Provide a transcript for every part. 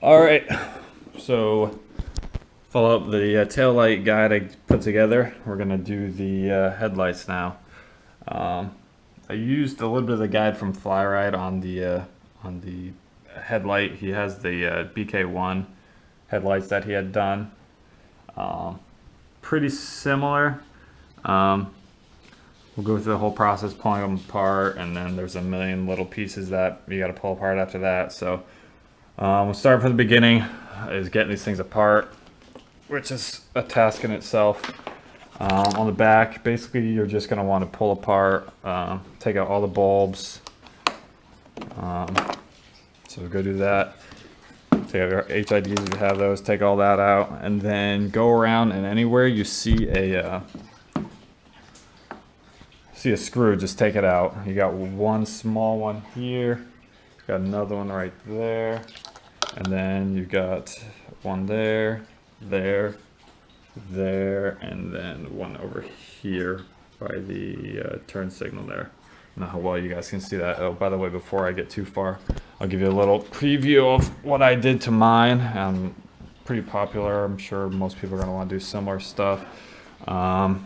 All right, so follow up the tail light guide I put together. We're gonna do the headlights now. Um, I used a little bit of the guide from Flyride on the headlight. He has the BK1 headlights that he had done. Um, Pretty similar. Um, we'll go through the whole process, pulling them apart, and then there's a million little pieces that you got to pull apart after that. So we'll start from the beginning, is getting these things apart, which is a task in itself. On the back, basically you're just going to want to pull apart, take out all the bulbs. So we'll go do that. Take out your HIDs if you have those, take all that out, and then go around, and anywhere you see a screw, just take it out. You got one small one here, got another one right there, and then you got one there, there, and then one over here by the turn signal there. I don't know how well you guys can see that. Oh, by the way, before I get too far, I'll give you a little preview of what I did to mine. Pretty popular. I'm sure most people are going to want to do similar stuff. I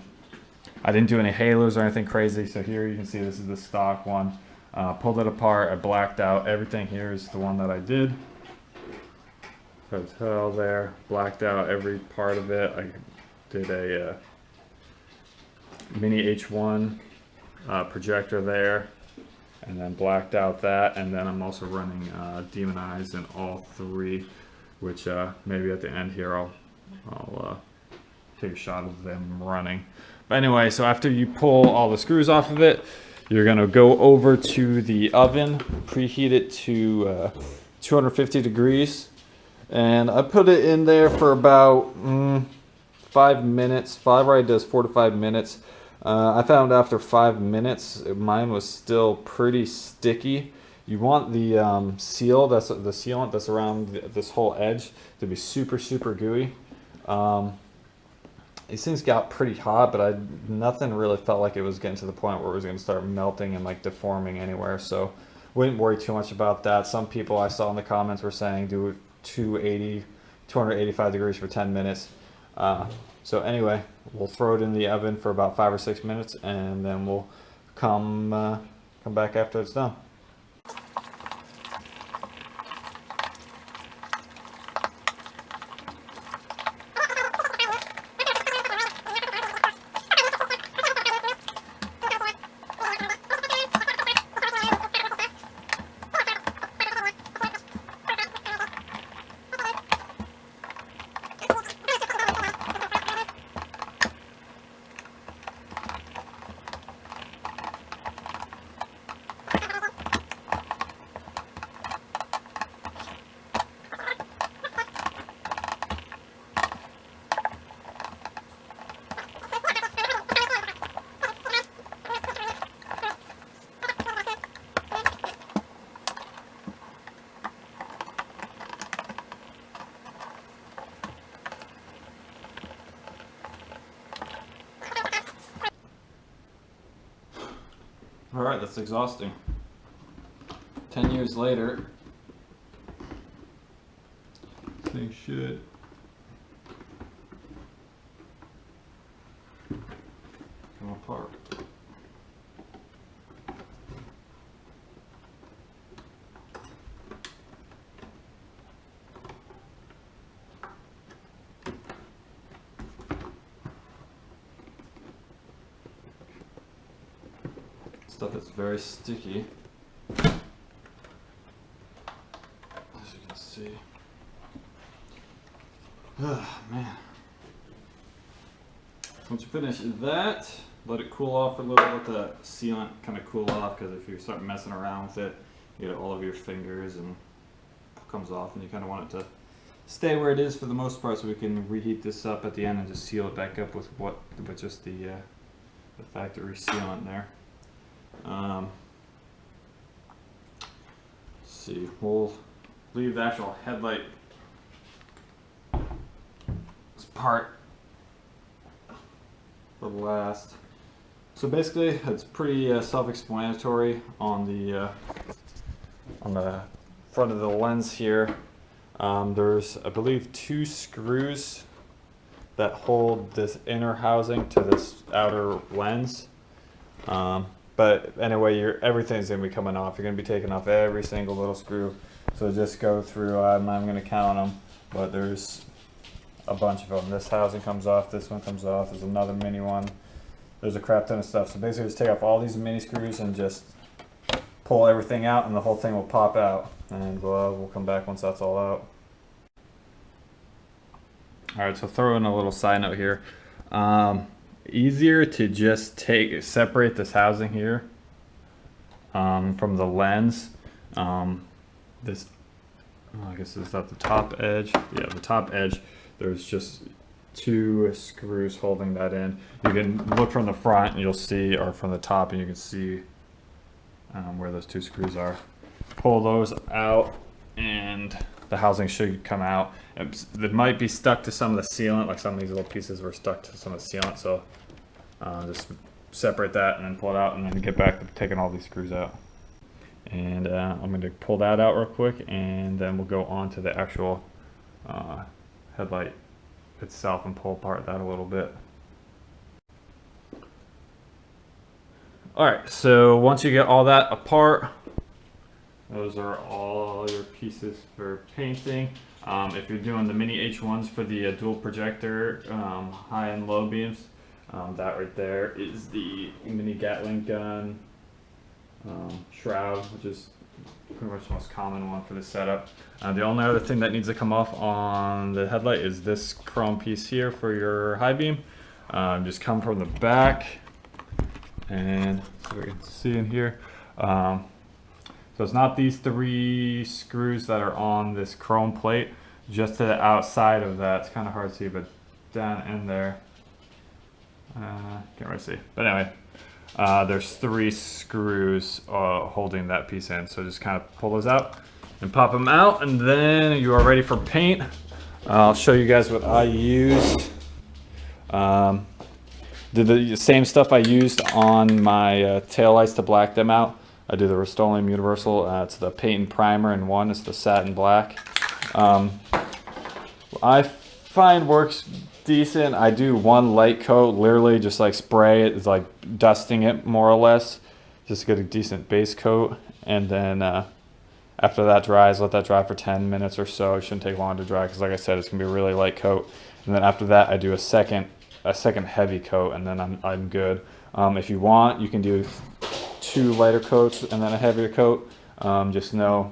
didn't do any halos or anything crazy. So here you can see this is the stock one. Pulled it apart. I blacked out everything. Here is the one that I did. Hotel there. Blacked out every part of it. I did a mini H1 projector there, and then blacked out that, and then I'm also running Demon Eyes in all three, which maybe at the end here I'll take a shot of them running. But anyway, so after you pull all the screws off of it, you're gonna go over to the oven, preheat it to 250 degrees, and I put it in there for about 5 minutes. Flyride does 4 to 5 minutes. I found after 5 minutes, mine was still pretty sticky. You want the sealant that's around this whole edge to be super gooey. These things got pretty hot, but nothing really felt like it was getting to the point where it was going to start melting and like deforming anywhere. So wouldn't worry too much about that. Some people I saw in the comments were saying do 285 degrees for 10 minutes. So anyway, we'll throw it in the oven for about 5 or 6 minutes, and then we'll come back after it's done. Alright, that's exhausting. 10 years later, this thing should come apart. Stuff is very sticky, as you can see. Oh man. Once you finish that, let it cool off for a little bit, let the sealant kind of cool off, because if you start messing around with it, you get it all over your fingers and it comes off, and you kind of want it to stay where it is for the most part, so we can reheat this up at the end and just seal it back up with just the factory sealant there. Let's see, we'll leave the actual headlight part for last. So basically, it's pretty self-explanatory on the front of the lens here. There's, I believe, 2 screws that hold this inner housing to this outer lens. But anyway, everything's gonna be coming off. You're gonna be taking off every single little screw. So just go through, I'm not gonna count them, but there's a bunch of them. This housing comes off, this one comes off, there's another mini one. There's a crap ton of stuff. So basically just take off all these mini screws and just pull everything out and the whole thing will pop out. And we'll come back once that's all out. Alright, so throw in a little side note here. Easier to just separate this housing here from the lens. I guess it's at the top edge. Yeah, the top edge. There's just 2 screws holding that in. You can look from the front and you'll see, or from the top, and you can see where those 2 screws are. Pull those out and the housing should come out. It might be stuck to some of the sealant, like some of these little pieces were stuck to some of the sealant, so just separate that and then pull it out and then get back to taking all these screws out. And I'm going to pull that out real quick and then we'll go on to the actual headlight itself and pull apart that a little bit. Alright, so once you get all that apart, those are all your pieces for painting. If you're doing the mini H1s for the dual projector high and low beams, that right there is the mini Gatling gun shroud, which is pretty much the most common one for this setup. The only other thing that needs to come off on the headlight is this chrome piece here for your high beam. Just come from the back, and so we can see in here. So it's not these 3 screws that are on this chrome plate, just to the outside of that. It's kind of hard to see, but down in there, can't really see. But anyway, there's 3 screws holding that piece in. So just kind of pull those out and pop them out, and then you are ready for paint. I'll show you guys what I used. Did the same stuff I used on my taillights to black them out. I do the Rust-Oleum Universal. It's the paint and primer, and one is the satin black. I find works decent. I do 1 light coat, literally just like spray it. It's like dusting it more or less, just to get a decent base coat. And then after that dries, let that dry for 10 minutes or so. It shouldn't take long to dry because, like I said, it's gonna be a really light coat. And then after that, I do a second heavy coat, and then I'm good. If you want, you can do 2 lighter coats and then a heavier coat. Just know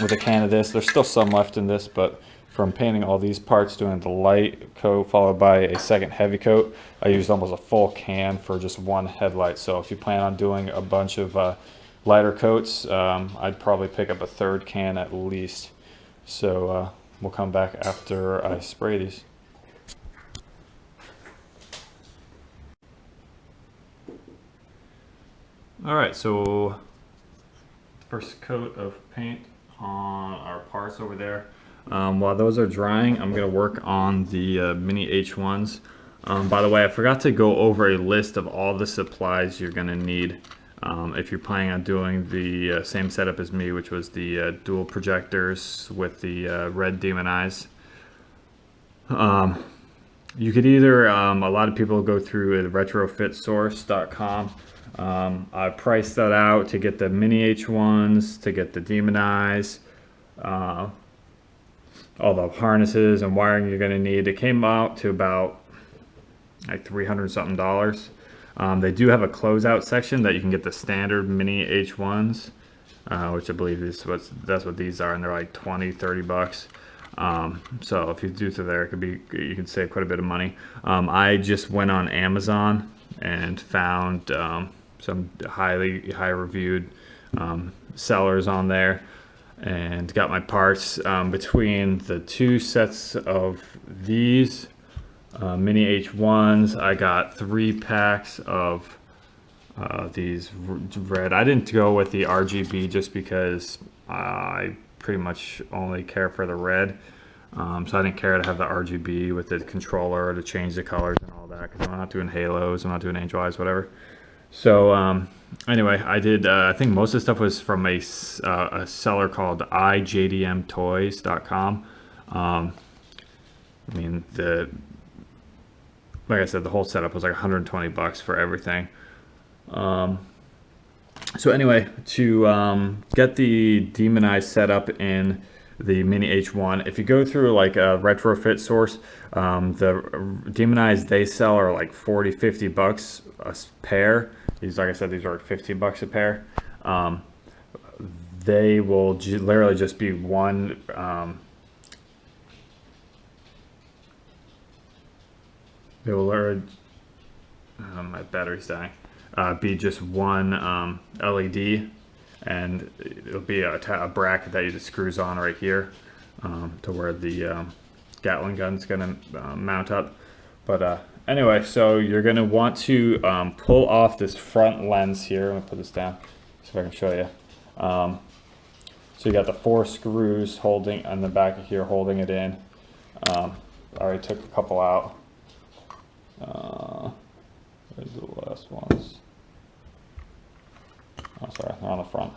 with a can of this, there's still some left in this, but from painting all these parts, doing the light coat followed by a second heavy coat, I used almost a full can for just 1 headlight. So if you plan on doing a bunch of lighter coats, I'd probably pick up a 3rd can at least. So we'll come back after I spray these. Alright, so first coat of paint on our parts over there. While those are drying, I'm going to work on the mini H1s. By the way, I forgot to go over a list of all the supplies you're going to need if you're planning on doing the same setup as me, which was the dual projectors with the red demon eyes. You could either, a lot of people go through retrofitsource.com. I priced that out to get the mini H1s, to get the demon eyes, all the harnesses and wiring you're going to need. It came out to about like $300 something. They do have a closeout section that you can get the standard mini H1s, which I believe is that's what these are, and they're like 20-30 bucks. So if you do through there, you can save quite a bit of money. I just went on Amazon and found some high reviewed sellers on there and got my parts. Between the 2 sets of these mini H1s, I got 3 packs of these red. I didn't go with the RGB just because I pretty much only care for the red. So I didn't care to have the RGB with the controller to change the colors and all that, because I'm not doing halos, I'm not doing angel eyes, whatever. So anyway, I did. I think most of the stuff was from a seller called ijdmtoys.com. I mean, like I said, the whole setup was like 120 bucks for everything. So anyway, to get the demonized setup in the Mini H1, if you go through like a retrofit source, the demonized they sell are like 40-50 bucks a pair. These, like I said, these are like 15 bucks a pair. They will literally just be one they will literally my battery's dying. Be just one LED, and it'll be a bracket that you just screws on right here to where the Gatling gun's gonna mount up. But anyway, so you're gonna want to pull off this front lens here. I'm gonna put this down so if I can show you. So you got the 4 screws holding on the back of here, holding it in. I already took a couple out. Where's the last ones? Oh, sorry, they're on the front.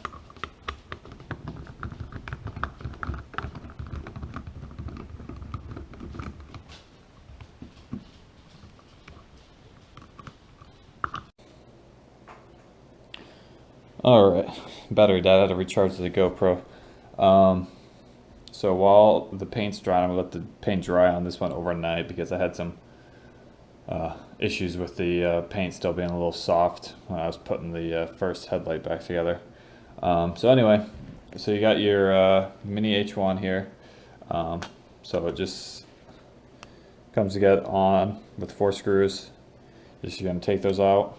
Alright, battery died. I had to recharge the GoPro. So while the paint's drying, I'm going to let the paint dry on this one overnight because I had some issues with the paint still being a little soft when I was putting the first headlight back together. So anyway, so you got your Mini H1 here. So it just comes to get on with 4 screws. Just you're going to take those out,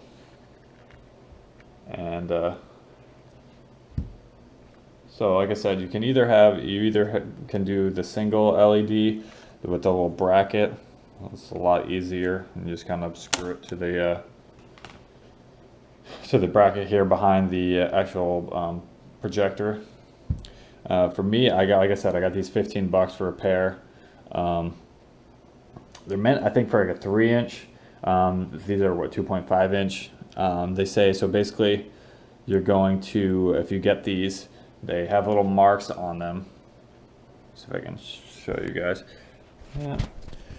and so like I said, you can either can do the single LED with the little bracket. It's a lot easier, and you just kind of screw it to the bracket here behind the actual projector. For me, like I said, I got these 15 bucks for a pair. They're meant, I think, for like a 3-inch. These are what, 2.5 inch. They say, so basically you're going to, if you get these, they have little marks on them. See if I can show you guys. Yeah.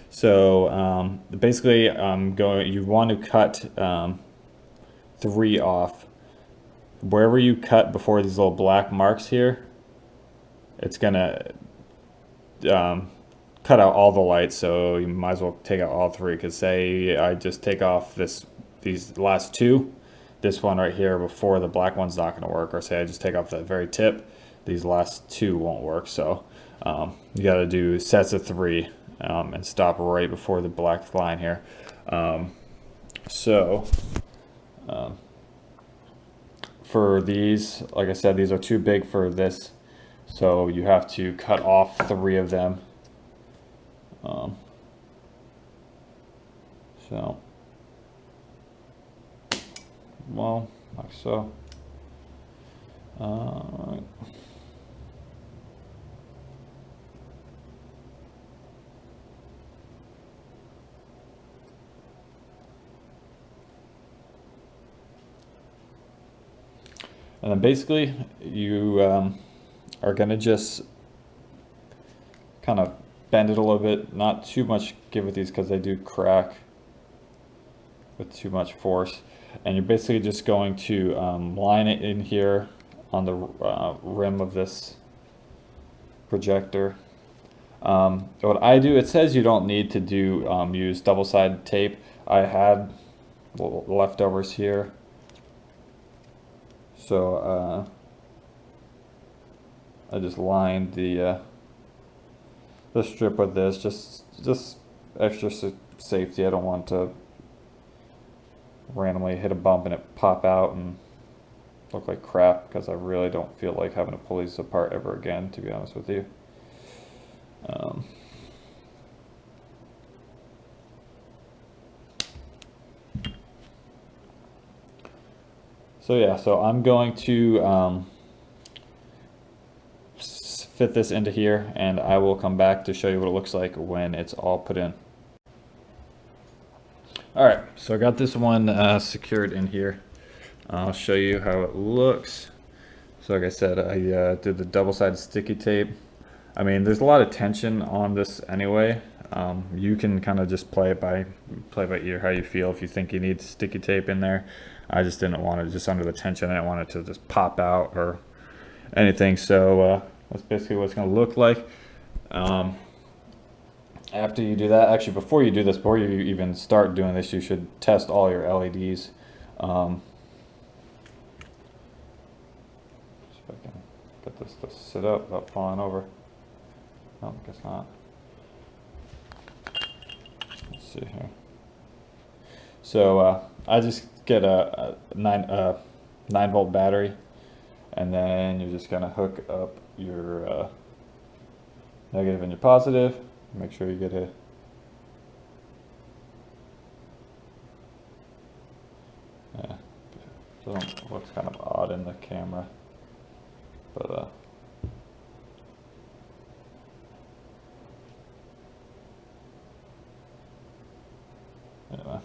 So basically, you want to cut 3 off. Wherever you cut before these little black marks here, it's gonna cut out all the lights. So you might as well take out all 3. Because say I just take off these last 2, this one right here before the black one's not gonna work. Or say I just take off that very tip, these last 2 won't work. So you got to do sets of 3. And stop right before the black line here. For these, like I said, these are too big for this, so you have to cut off 3 of them. Well, like so. Alright. And then basically you are going to just kind of bend it a little bit, not too much give with these because they do crack with too much force. And you're basically just going to line it in here on the rim of this projector. What I do, it says you don't need to use double-sided tape. I had leftovers here. So I just lined the strip with this, just extra safety. I don't want to randomly hit a bump and it pop out and look like crap, because I really don't feel like having to pull these apart ever again, to be honest with you. So yeah, so I'm going to fit this into here, and I will come back to show you what it looks like when it's all put in. Alright, so I got this one secured in here. I'll show you how it looks. So like I said, I did the double-sided sticky tape. I mean, there's a lot of tension on this anyway. You can kind of just play by ear how you feel. If you think you need sticky tape in there, I just didn't want it just under the tension. I didn't want it to just pop out or anything. So that's basically what it's going to look like. After you do that, actually before you do this, before you even start doing this, you should test all your LEDs. See if I can get this to sit up without falling over. No, I guess not. Let's see here. So I just get a 9-volt battery, and then you're just gonna hook up your negative and your positive. Make sure you get a looks kind of odd in the camera, but anyway.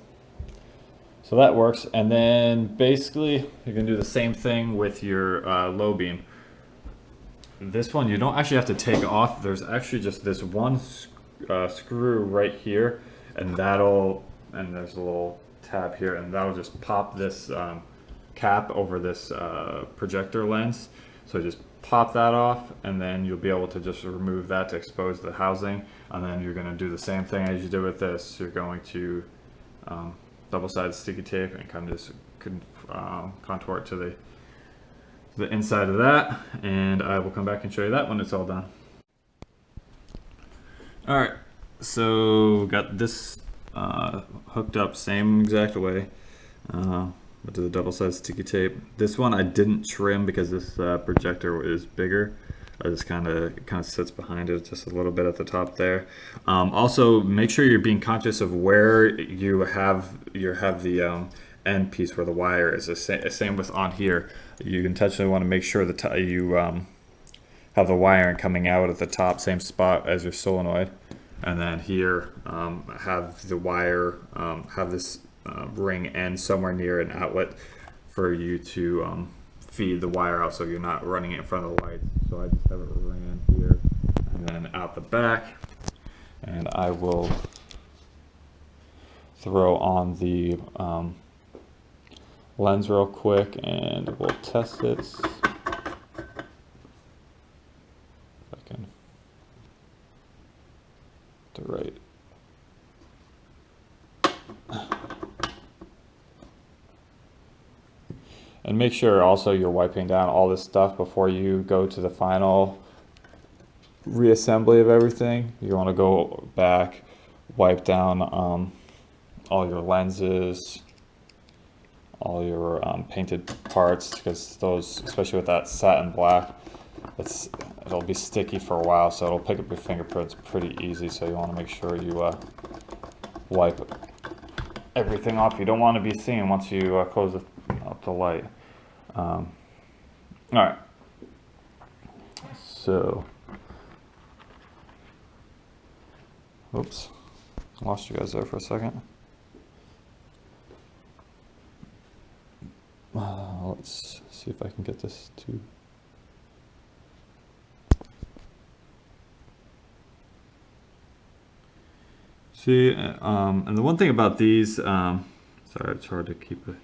So that works, and then basically you can do the same thing with your low beam. This one you don't actually have to take off. There's actually just this one screw right here, and there's a little tab here, and that'll just pop this cap over this projector lens. So just pop that off, and then you'll be able to just remove that to expose the housing, and then you're going to do the same thing as you did with this. You're going to double-sided sticky tape and kind of just contour it to the inside of that, and I will come back and show you that when it's all done. Alright, so got this hooked up same exact way with the double-sided sticky tape. This one I didn't trim because this projector is bigger. I just kind of sits behind it just a little bit at the top there. Also, make sure you're being conscious of where you have the end piece where the wire is. The same with on here. You intentionally want to make sure that you have the wiring coming out at the top, same spot as your solenoid, and then here have the wire have this ring end somewhere near an outlet for you to feed the wire out, so you're not running it in front of the lights. So I just have it ran here and then out the back, and I will throw on the lens real quick and we'll test it. If I can do right. And make sure also you're wiping down all this stuff before you go to the final reassembly of everything. You want to go back, wipe down all your lenses, all your painted parts, because those, especially with that satin black, it'll be sticky for a while, so it'll pick up your fingerprints pretty easy. So you want to make sure you wipe everything off. You don't want to be seen once you close up the light. All right, so oops, lost you guys there for a second. Let's see if I can get this to see. And the one thing about these, sorry, it's hard to keep it.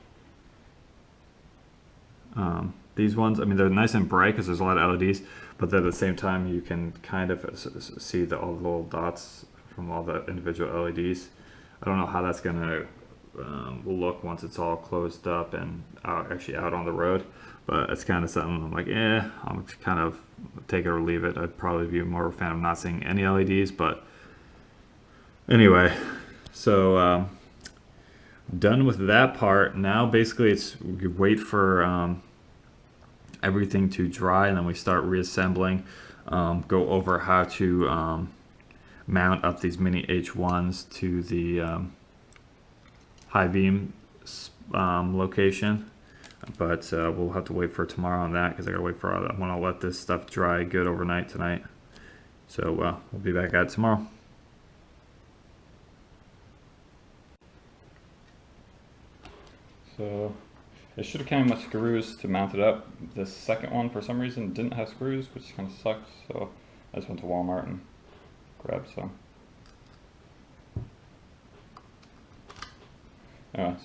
These ones, I mean, they're nice and bright because there's a lot of LEDs, but then at the same time you can kind of see all the little dots from all the individual LEDs. I don't know how that's gonna look once it's all closed up and actually out on the road, but it's kind of something I'm like, I'm kind of take it or leave it. I'd probably be more of a fan of not seeing any LEDs, but anyway, so done with that part. Now basically it's we wait for everything to dry, and then we start reassembling, go over how to mount up these mini H1s to the high beam location, but we'll have to wait for tomorrow on that because I gotta wait for I want to let this stuff dry good overnight tonight. So we'll be back at it tomorrow. So It should have came with screws to mount it up. This second one, for some reason, didn't have screws, which kind of sucks. So I just went to Walmart and grabbed some.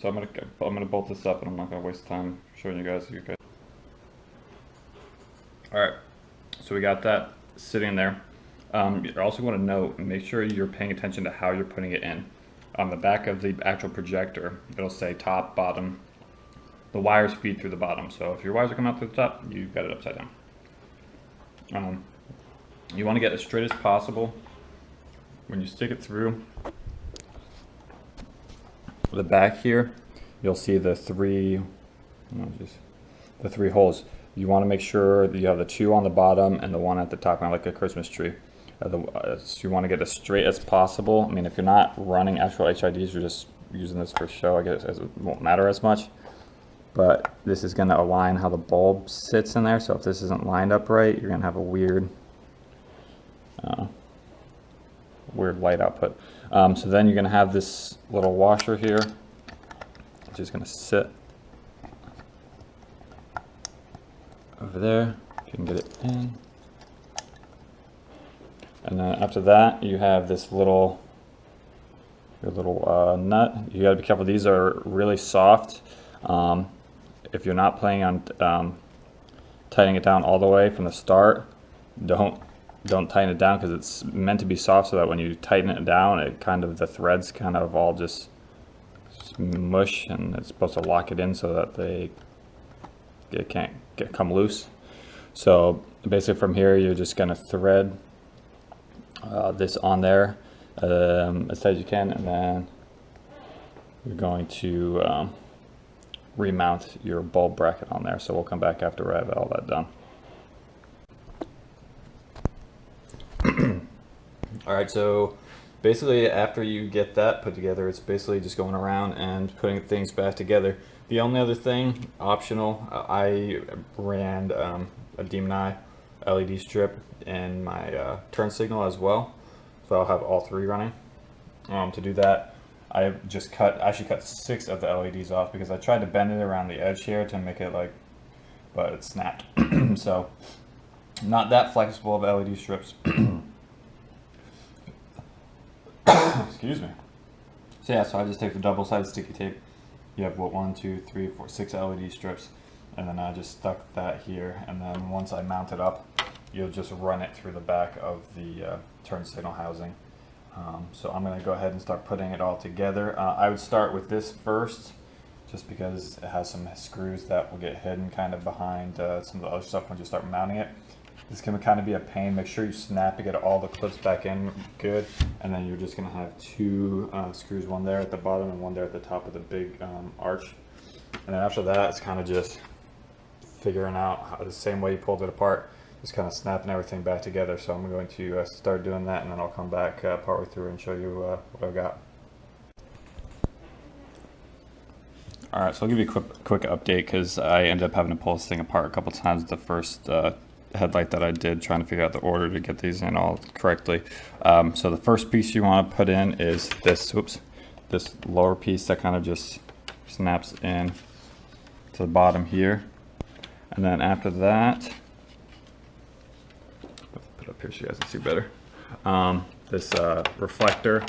So I'm gonna bolt this up, and I'm not gonna waste time showing you guys. All right, so we got that sitting there. You also want to note, make sure you're paying attention to how you're putting it in. On the back of the actual projector, it'll say top, bottom. The wires feed through the bottom, so if your wires are coming out through the top, you've got it upside down. You want to get as straight as possible. When you stick it through the back here, you'll see the three holes. You want to make sure that you have the two on the bottom and the one at the top, kind of like a Christmas tree. So you want to get as straight as possible. I mean, if you're not running actual HIDs, you're just using this for show, I guess it won't matter as much. But this is going to align how the bulb sits in there. So if this isn't lined up right, you're going to have a weird light output. So then you're going to have this little washer here, which is going to sit over there. If you can get it in. And then after that, you have this your little nut. You got to be careful. These are really soft. If you're not planning on tightening it down all the way from the start, don't tighten it down, because it's meant to be soft, so that when you tighten it down, the threads kind of all just mush, and it's supposed to lock it in so that it can't come loose. So basically from here, you're just going to thread this on there as tight as you can, and then you're going to remount your bulb bracket on there. So we'll come back after I have all that done. All right, so basically after you get that put together, it's basically just going around and putting things back together. The only other thing, optional, I ran a Demon Eye LED strip in my turn signal as well, so I'll have all three running. To do that, I just actually cut 6 of the LEDs off, because I tried to bend it around the edge here to make it but it snapped. So not that flexible of LED strips. Excuse me. So yeah, so I just take the double-sided sticky tape. You have 1, 2, 3, 4, 6 LED strips, and then I just stuck that here, and then once I mount it up, you'll just run it through the back of the turn signal housing. So I'm going to go ahead and start putting it all together. I would start with this first, just because it has some screws that will get hidden kind of behind some of the other stuff when you start mounting it. This can kind of be a pain. Make sure you snap to get all the clips back in good, and then you're just going to have 2 screws, one there at the bottom and one there at the top of the big arch. And then after that, it's kind of just figuring out how, the same way you pulled it apart, just kind of snapping everything back together. So I'm going to start doing that, and then I'll come back partway through and show you what I've got. Alright, so I'll give you a quick update, because I ended up having to pull this thing apart a couple times the first headlight that I did, trying to figure out the order to get these in all correctly. So the first piece you want to put in is this lower piece that kind of just snaps in to the bottom here. And then after that, put it up here so you guys can see better. This reflector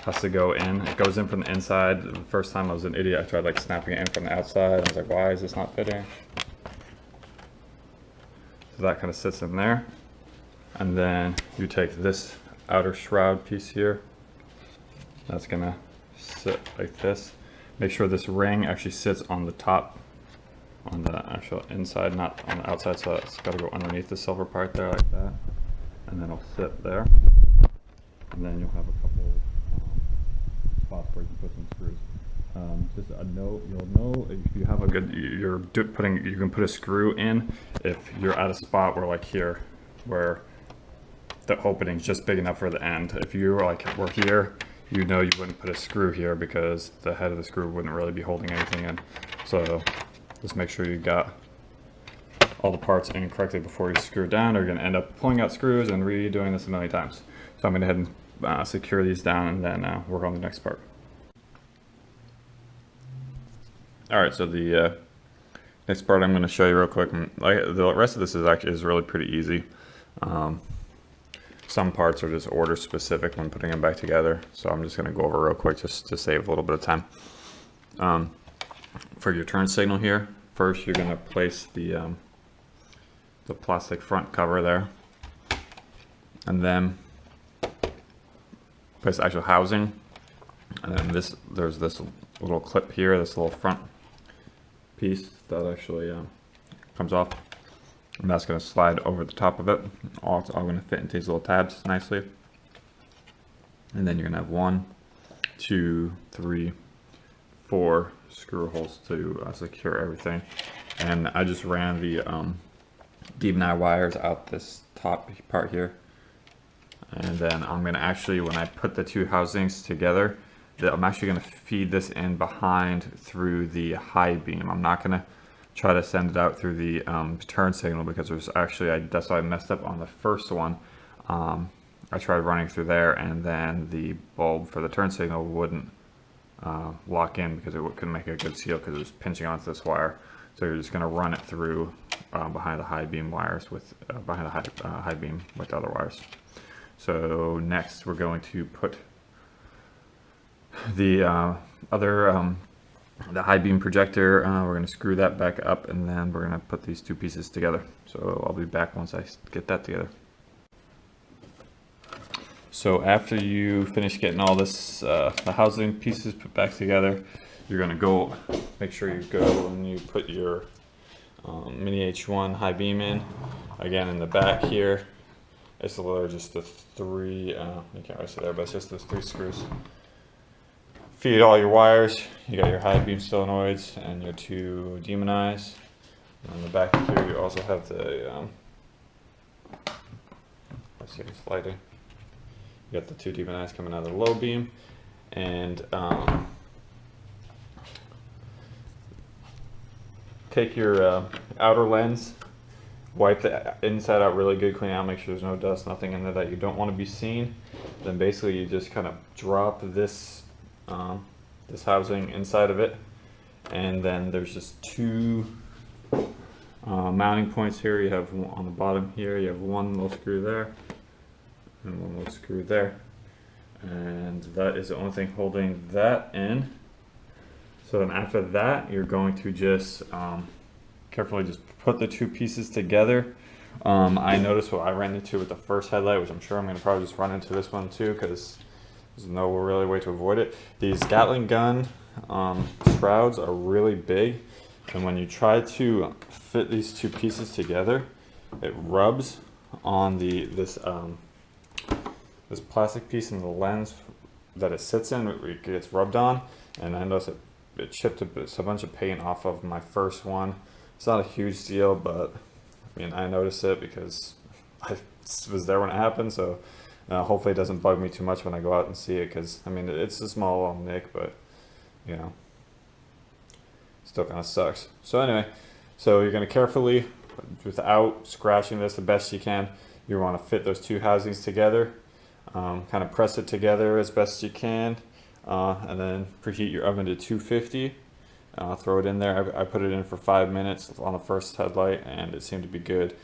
has to go in. It goes in from the inside. The first time I was an idiot, I tried snapping it in from the outside. I was like, why is this not fitting? So that kind of sits in there. And then you take this outer shroud piece here. That's gonna sit like this. Make sure this ring actually sits on the top, on the actual inside, not on the outside. So it's gotta go underneath the silver part there like that. And then it'll sit there. And then you'll have a couple spots where you can put some screws. Just a note, you'll know if you have a good, you can put a screw in if you're at a spot where here, where the opening's just big enough for the end. If you were here, you know you wouldn't put a screw here, because the head of the screw wouldn't really be holding anything in. So just make sure you got all the parts in correctly before you screw it down, or you're gonna end up pulling out screws and redoing this a million times. So I'm gonna go ahead and secure these down, and then work on the next part. All right, so the next part I'm going to show you real quick. And the rest of this is really pretty easy. Some parts are just order specific when putting them back together, so I'm just going to go over real quick just to save a little bit of time. For your turn signal here, first you're going to place the plastic front cover there, and then place the actual housing, and then there's this little clip here, this little front piece that actually comes off, and that's going to slide over the top of it. It's all going to fit into these little tabs nicely. And then you're going to have 1, 2, 3, 4 screw holes to secure everything. And I just ran the D9 wires out this top part here. And then I'm going to actually, when I put the two housings together, I'm actually going to feed this in behind through the high beam. I'm not going to try to send it out through the turn signal, because there's actually, that's why I messed up on the first one. I tried running through there, and then the bulb for the turn signal wouldn't lock in because it couldn't make a good seal because it was pinching onto this wire. So you're just going to run it through behind the high beam wires with behind the high beam with the other wires. So next we're going to put the the high beam projector. We're going to screw that back up, and then we're going to put these two pieces together. So I'll be back once I get that together. So after you finish getting all this, the housing pieces put back together, you're going to go, make sure you go and you put your mini H1 high beam in. Again, in the back here, it's literally just the three, you can't really see there, but it's just those 3 screws. Feed all your wires. You got your high beam solenoids and your 2 demon eyes. And on the back here, you also have the, let's see if it's lighting. You got the 2 demon eyes coming out of the low beam, and take your outer lens, wipe the inside out really good, clean out, make sure there's no dust, nothing in there that you don't want to be seen. Then basically you just kind of drop this this housing inside of it, and then there's just 2 mounting points here. You have one on the bottom here, you have 1 little screw there and 1 little screw there, and that is the only thing holding that in. So then after that, you're going to just carefully just put the 2 pieces together. I noticed what I ran into with the first headlight, which I'm sure I'm going to probably just run into this one too, because there's no really way to avoid it. These Gatling gun shrouds are really big, and when you try to fit these 2 pieces together, it rubs on this plastic piece in the lens that it sits in. It gets rubbed on, and I noticed it chipped a bunch of paint off of my first one. It's not a huge deal, but I mean, I noticed it because I was there when it happened, so hopefully it doesn't bug me too much when I go out and see it, because I mean, it's a small little nick, but you know, still kind of sucks. So anyway, so you're going to carefully, without scratching this the best you can, you want to fit those 2 housings together, kind of press it together as best you can, and then preheat your oven to 250. Throw it in there. I put it in for 5 minutes on the first headlight, and it seemed to be good.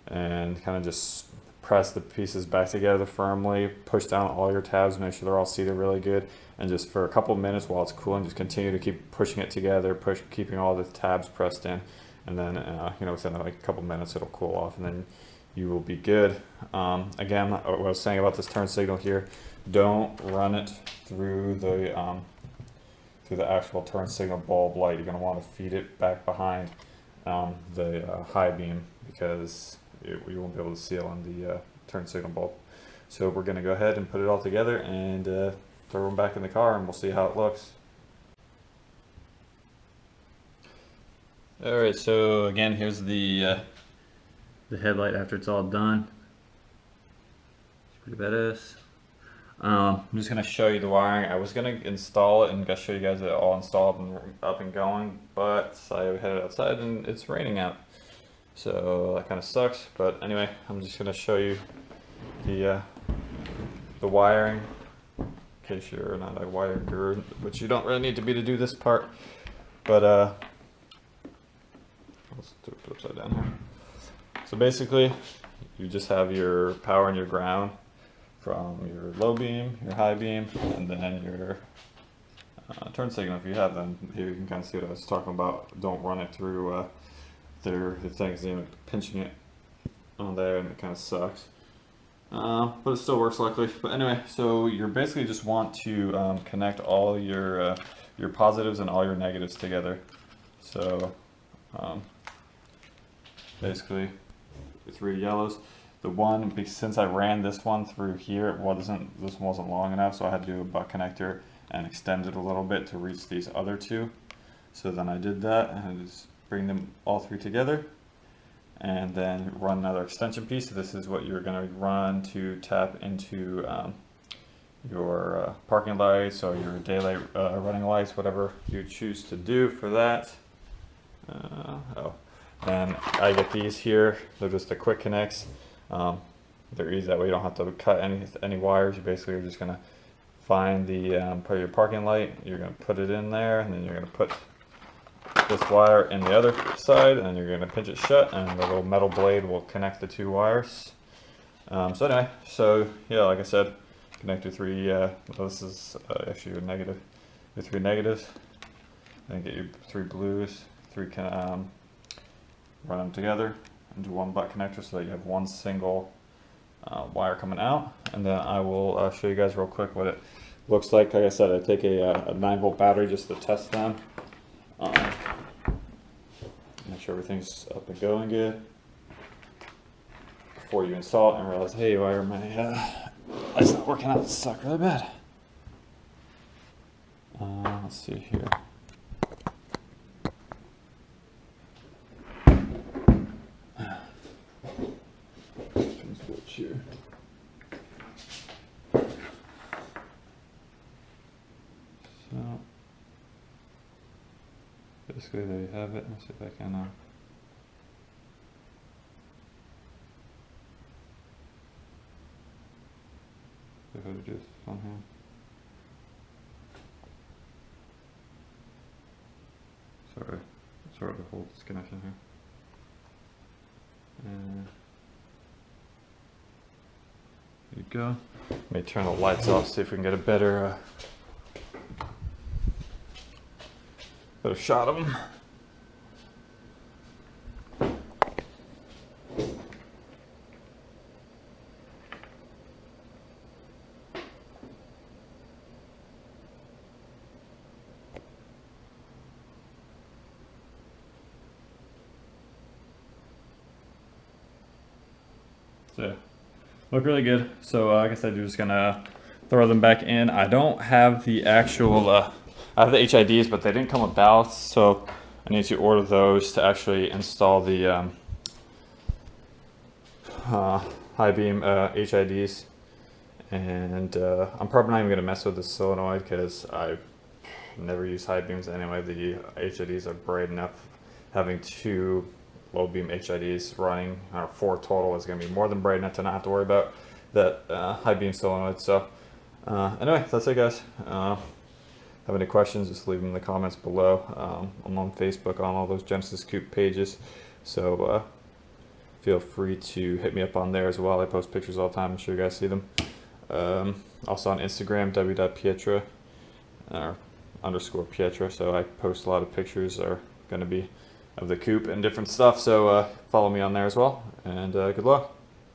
And kind of just press the pieces back together firmly, push down all your tabs, make sure they're all seated really good, and just for a couple minutes while it's cooling, just continue to keep pushing it together, keeping all the tabs pressed in, and then you know, within like a couple minutes it'll cool off, and then you will be good. Again, what I was saying about this turn signal here, don't run it through the actual turn signal bulb light. You're going to want to feed it back behind the high beam, because you won't be able to seal on the turn signal bulb. So we're going to go ahead and put it all together and throw them back in the car, and we'll see how it looks. Alright, so again, here's the headlight after it's all done. It's pretty badass. I'm just going to show you the wiring. I was going to install it and show you guys it all installed and up and going, but I headed outside and it's raining out. So that kind of sucks, but anyway, I'm just going to show you the wiring, in case you're not a wire guru, which you don't really need to be to do this part. But let's do it upside down here. So basically, you just have your power and your ground from your low beam, your high beam, and then your turn signal if you have them. Here you can kind of see what I was talking about. Don't run it through the things, you know, pinching it on there, and it kind of sucks. But it still works luckily. But anyway, so you basically just want to connect all your positives and all your negatives together. So basically, the 3 yellows. The one, since I ran this one through here, this one wasn't long enough, so I had to do a butt connector and extend it a little bit to reach these other 2. So then I did that, and I just bring them all 3 together, and then run another extension piece. So this is what you're going to run to tap into your parking lights or your daylight running lights, whatever you choose to do for that. And I get these here. They're just the quick connects. They're easy, that way you don't have to cut any wires. You basically are just going to find the part of your parking light. You're going to put it in there, and then you're going to put this wire in the other side, and you're going to pinch it shut, and the little metal blade will connect the 2 wires. So anyway, so yeah, like I said, connect your 3, well, this is actually your negative, your 3 negatives, and get your 3 blues, 3 run them together into one butt connector so that you have one single wire coming out. And then I will show you guys real quick what it looks like. Like I said, I take a 9-volt battery just to test them. Make sure everything's up and going good before you install it and realize, hey, why are my lights not working out? This sucks really bad. Let's see here. Here. So basically there you have it. Let's see if I can see how to do this on here. Sorry to hold this connection here. And there you go. Let me turn the lights off, see if we can get a better shot of them. So yeah, look really good. So like I said, you're just gonna throw them back in. I don't have the actual, I have the HIDs, but they didn't come with ballasts, so I need to order those to actually install the high beam HIDs. And I'm probably not even gonna mess with the solenoid because I never use high beams anyway. The HIDs are bright enough. Having 2 low beam HIDs running, or 4 total, is going to be more than bright enough to not have to worry about that high beam solenoid. So anyway, that's it, guys. Have any questions, just leave them in the comments below. I'm on Facebook on all those Genesis Coupe pages, so feel free to hit me up on there as well. I post pictures all the time. I'm sure you guys see them. Also on Instagram, w.pietra _Pietra. So I post a lot of pictures are going to be of the coupe and different stuff, so follow me on there as well, and good luck.